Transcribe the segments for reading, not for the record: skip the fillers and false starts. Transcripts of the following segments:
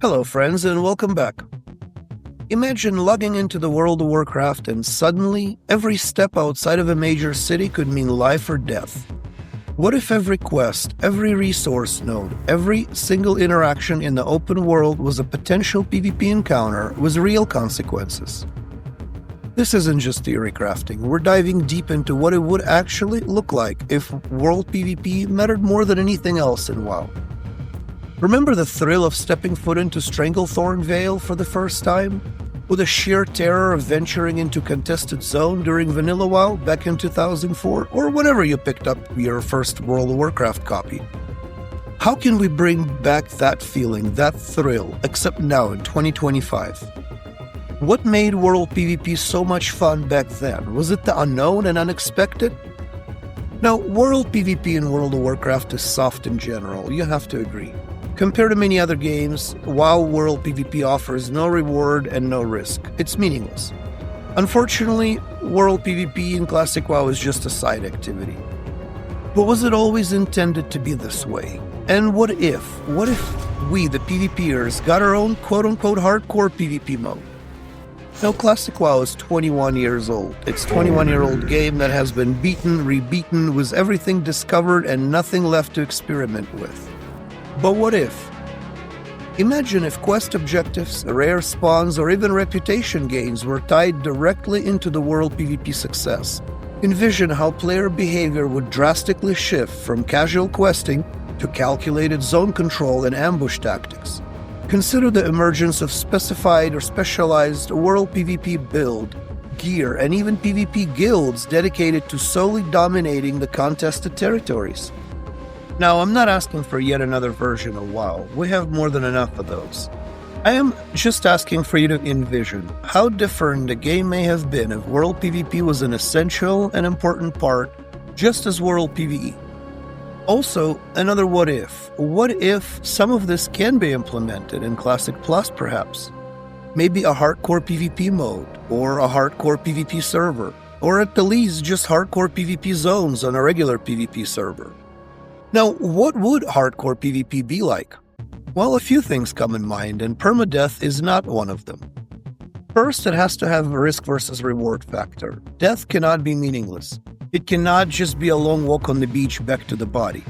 Hello friends and welcome back. Imagine logging into the World of Warcraft and suddenly every step outside of a major city could mean life or death. What if every quest, every resource node, every single interaction in the open world was a potential PvP encounter with real consequences? This isn't just theory crafting, we're diving deep into what it would actually look like if world PvP mattered more than anything else in WoW. Remember the thrill of stepping foot into Stranglethorn Vale for the first time? Or the sheer terror of venturing into Contested Zone during Vanilla WoW back in 2004? Or whenever you picked up your first World of Warcraft copy? How can we bring back that feeling, that thrill, except now in 2025? What made World PvP so much fun back then? Was it the unknown and unexpected? Now, World PvP in World of Warcraft is soft in general, you have to agree. Compared to many other games, WoW World PvP offers no reward and no risk. It's meaningless. Unfortunately, World PvP in Classic WoW is just a side activity. But was it always intended to be this way? And what if we, the PvPers, got our own quote-unquote hardcore PvP mode? Now, Classic WoW is 21 years old. It's a 21-year-old game that has been beaten, rebeaten, with everything discovered and nothing left to experiment with. But what if? Imagine if quest objectives, rare spawns, or even reputation gains were tied directly into the World PvP success. Envision how player behavior would drastically shift from casual questing to calculated zone control and ambush tactics. Consider the emergence of specified or specialized World PvP build, gear, and even PvP guilds dedicated to solely dominating the contested territories. Now, I'm not asking for yet another version of WoW. We have more than enough of those. I am just asking for you to envision how different the game may have been if World PvP was an essential and important part, just as World PvE. Also, another what if. What if some of this can be implemented in Classic Plus, perhaps? Maybe a hardcore PvP mode, or a hardcore PvP server, or at the least just hardcore PvP zones on a regular PvP server. Now, what would hardcore PvP be like? Well, a few things come in mind, and permadeath is not one of them. First, it has to have a risk versus reward factor. Death cannot be meaningless. It cannot just be a long walk on the beach back to the body.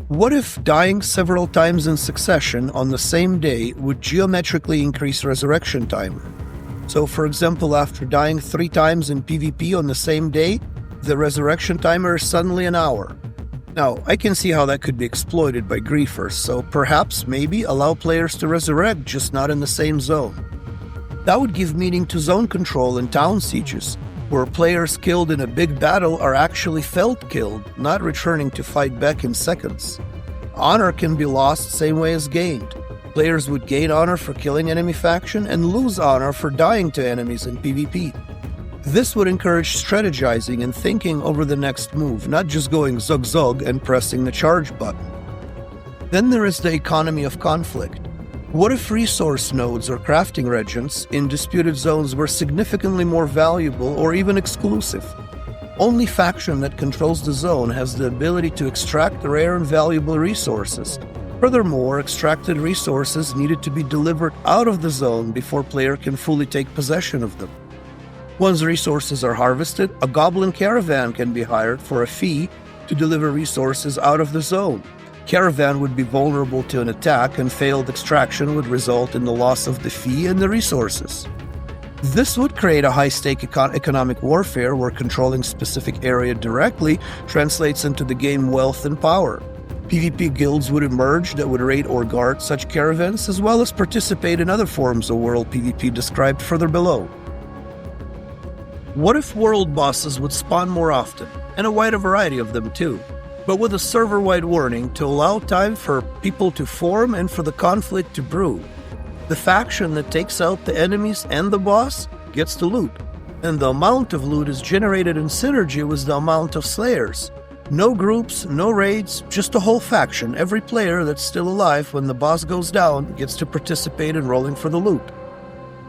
What if dying several times in succession on the same day would geometrically increase resurrection timer? So, for example, after dying 3 times in PvP on the same day, the resurrection timer is suddenly an hour. Now, I can see how that could be exploited by griefers, so perhaps maybe allow players to resurrect, just not in the same zone. That would give meaning to zone control in town sieges, where players killed in a big battle are actually felt killed, not returning to fight back in seconds. Honor can be lost same way as gained. Players would gain honor for killing enemy faction and lose honor for dying to enemies in PvP. This would encourage strategizing and thinking over the next move, not just going zug-zug and pressing the charge button. Then there is the economy of conflict. What if resource nodes or crafting regents in disputed zones were significantly more valuable or even exclusive? Only faction that controls the zone has the ability to extract rare and valuable resources. Furthermore, extracted resources needed to be delivered out of the zone before player can fully take possession of them. Once resources are harvested, a goblin caravan can be hired for a fee to deliver resources out of the zone. Caravan would be vulnerable to an attack, and failed extraction would result in the loss of the fee and the resources. This would create a high-stake economic warfare where controlling specific area directly translates into the game wealth and power. PvP guilds would emerge that would raid or guard such caravans, as well as participate in other forms of World PvP described further below. What if world bosses would spawn more often, and a wider variety of them too, but with a server-wide warning to allow time for people to form and for the conflict to brew? The faction that takes out the enemies and the boss gets the loot, and the amount of loot is generated in synergy with the amount of slayers. No groups, no raids, just a whole faction. Every player that's still alive when the boss goes down gets to participate in rolling for the loot.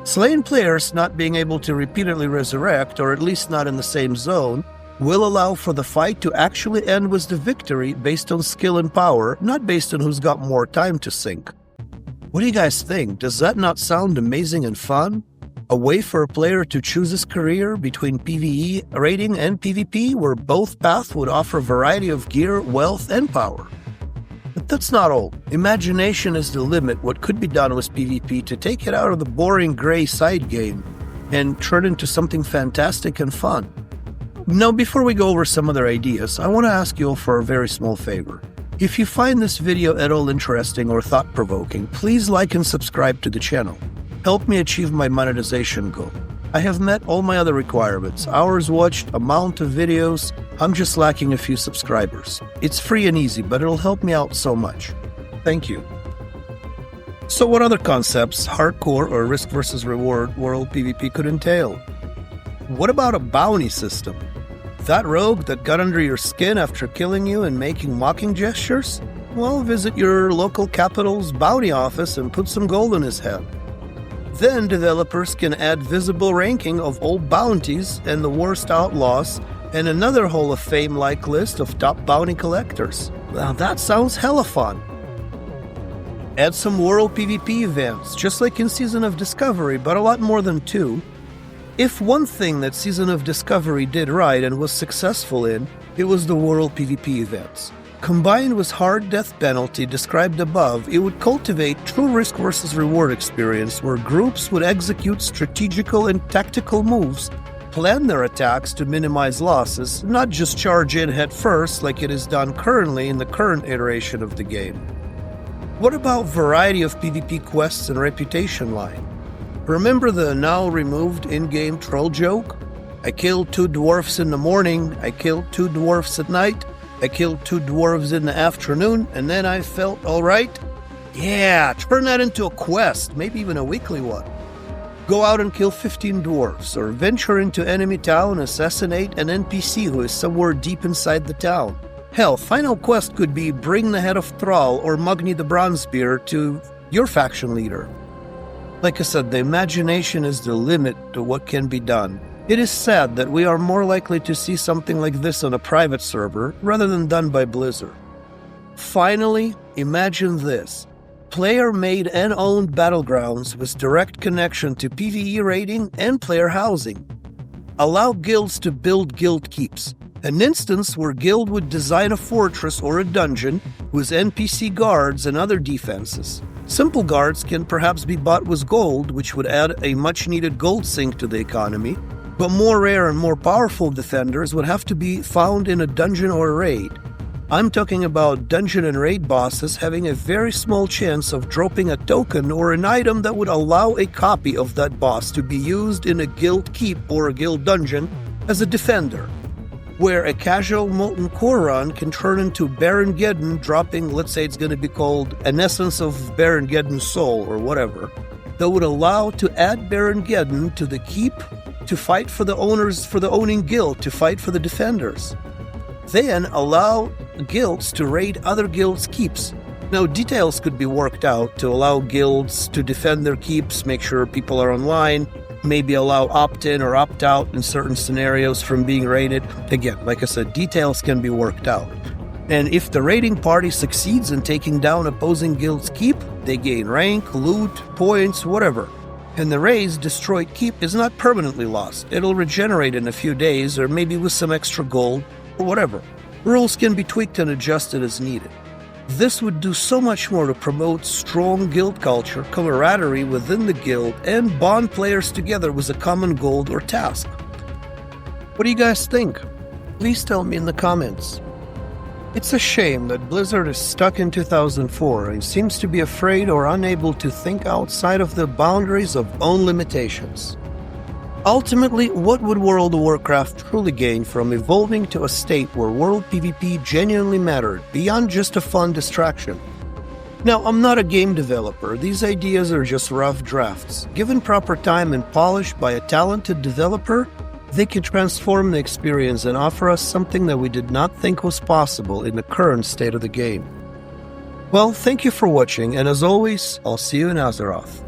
Slain players not being able to repeatedly resurrect, or at least not in the same zone, will allow for the fight to actually end with the victory based on skill and power, not based on who's got more time to sink. What do you guys think? Does that not sound amazing and fun? A way for a player to choose his career between PvE raiding and PvP, where both paths would offer a variety of gear, wealth, and power. But that's not all. Imagination is the limit what could be done with PvP to take it out of the boring gray side game and turn into something fantastic and fun. Now, before we go over some other ideas, I want to ask you all for a very small favor. If you find this video at all interesting or thought-provoking, please like and subscribe to the channel. Help me achieve my monetization goal. I have met all my other requirements, hours watched, amount of videos. I'm just lacking a few subscribers. It's free and easy, but it'll help me out so much. Thank you. So what other concepts, hardcore or risk versus reward, world PvP could entail? What about a bounty system? That rogue that got under your skin after killing you and making mocking gestures? Well, visit your local capital's bounty office and put some gold on his head. Then developers can add visible ranking of all bounties and the worst outlaws and another Hall of Fame-like list of top bounty collectors. Now that sounds hella fun. Add some world PvP events, just like in Season of Discovery, but a lot more than 2. If one thing that Season of Discovery did right and was successful in, it was the world PvP events. Combined with hard death penalty described above, it would cultivate true risk versus reward experience where groups would execute strategical and tactical moves, plan their attacks to minimize losses, not just charge in head first like it is done currently in the current iteration of the game. What about variety of PvP quests and reputation line? Remember the now removed in-game troll joke? I killed 2 dwarfs in the morning, I killed 2 dwarfs at night, I killed 2 dwarves in the afternoon, and then I felt alright? Yeah, turn that into a quest, maybe even a weekly one. Go out and kill 15 dwarves, or venture into enemy town, assassinate an NPC who is somewhere deep inside the town. Hell, final quest could be bring the head of Thrall or Mugni the Bronzebeard to your faction leader. Like I said, the imagination is the limit to what can be done. It is sad that we are more likely to see something like this on a private server rather than done by Blizzard. Finally, imagine this. Player-made and owned battlegrounds with direct connection to PvE raiding and player housing. Allow guilds to build guild keeps. An instance where guild would design a fortress or a dungeon with NPC guards and other defenses. Simple guards can perhaps be bought with gold, which would add a much-needed gold sink to the economy, but more rare and more powerful defenders would have to be found in a dungeon or a raid. I'm talking about dungeon and raid bosses having a very small chance of dropping a token or an item that would allow a copy of that boss to be used in a guild keep or a guild dungeon as a defender, where a casual Molten Core run can turn into Baron Geddon dropping, let's say it's going to be called an essence of Baron Geddon's soul or whatever, that would allow to add Baron Geddon to the keep to fight for the owners, for the owning guild, to fight for the defenders. Then allow guilds to raid other guilds' keeps. Now, details could be worked out to allow guilds to defend their keeps, make sure people are online, maybe allow opt-in or opt-out in certain scenarios from being raided. Again, like I said, details can be worked out. And if the raiding party succeeds in taking down opposing guilds' keep, they gain rank, loot, points, whatever. And the raid's destroyed keep is not permanently lost. It'll regenerate in a few days, or maybe with some extra gold, or whatever. Rules can be tweaked and adjusted as needed. This would do so much more to promote strong guild culture, camaraderie within the guild, and bond players together with a common goal or task. What do you guys think? Please tell me in the comments. It's a shame that Blizzard is stuck in 2004 and seems to be afraid or unable to think outside of the boundaries of own limitations. Ultimately, what would World of Warcraft truly gain from evolving to a state where world PvP genuinely mattered, beyond just a fun distraction? Now, I'm not a game developer. These ideas are just rough drafts. Given proper time and polish by a talented developer, they can transform the experience and offer us something that we did not think was possible in the current state of the game. Well, thank you for watching, and as always, I'll see you in Azeroth.